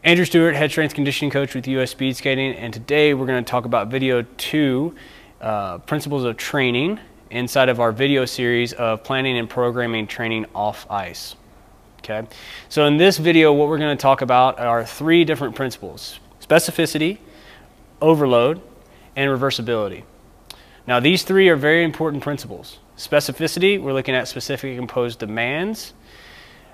Andrew Stuart, head strength conditioning coach with US Speed Skating, and today we're going to talk about video 2, principles of training, inside of our video series of planning and programming training off ice. Okay, so in this video what we're going to talk about are 3 different principles: specificity, overload, and reversibility. Now these 3 are very important principles. Specificity, we're looking at specific imposed demands.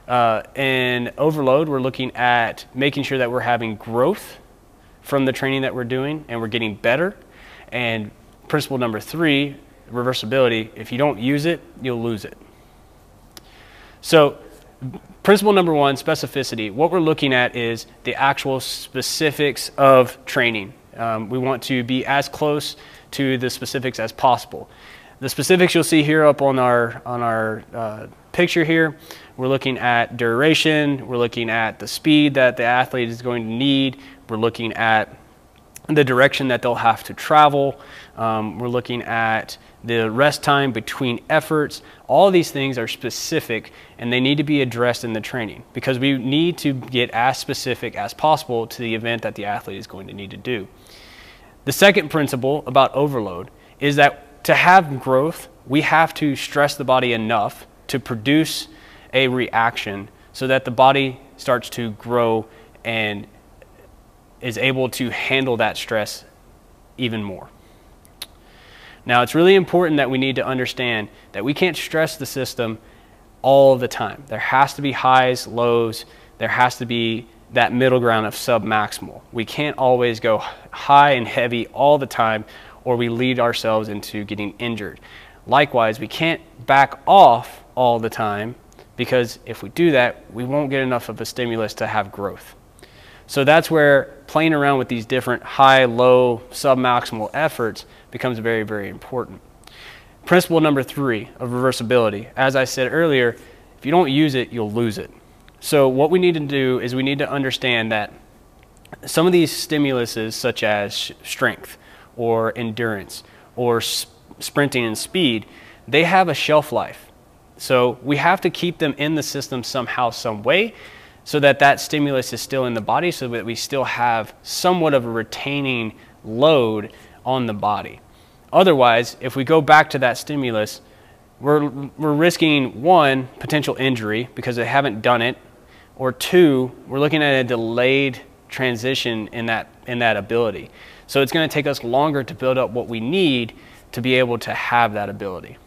And overload, we're looking at making sure that we're having growth from the training that we're doing and we're getting better. And principle number 3, reversibility, if you don't use it, you'll lose it. So principle number 1, specificity, what we're looking at is the actual specifics of training. We want to be as close to the specifics as possible. The specifics you'll see here up on our picture here. We're looking at duration, we're looking at the speed that the athlete is going to need, we're looking at the direction that they'll have to travel, we're looking at the rest time between efforts. All of these things are specific and they need to be addressed in the training because we need to get as specific as possible to the event that the athlete is going to need to do. The second principle about overload is that to have growth, we have to stress the body enough to produce a reaction so that the body starts to grow and is able to handle that stress even more. Now it's really important that we need to understand that we can't stress the system all the time. There has to be highs, lows, there has to be that middle ground of submaximal. We can't always go high and heavy all the time or we lead ourselves into getting injured. Likewise, we can't back off all the time because if we do that, we won't get enough of a stimulus to have growth. So that's where playing around with these different high, low, submaximal efforts becomes very, very important. Principle number 3 of reversibility. As I said earlier, if you don't use it, you'll lose it. So what we need to do is we need to understand that some of these stimuluses such as strength or endurance or sprinting and speed, they have a shelf life. So we have to keep them in the system somehow, some way, so that that stimulus is still in the body so that we still have somewhat of a retaining load on the body. Otherwise, if we go back to that stimulus, we're risking 1, potential injury because they haven't done it, or 2, we're looking at a delayed transition in that ability. So it's going to take us longer to build up what we need to be able to have that ability.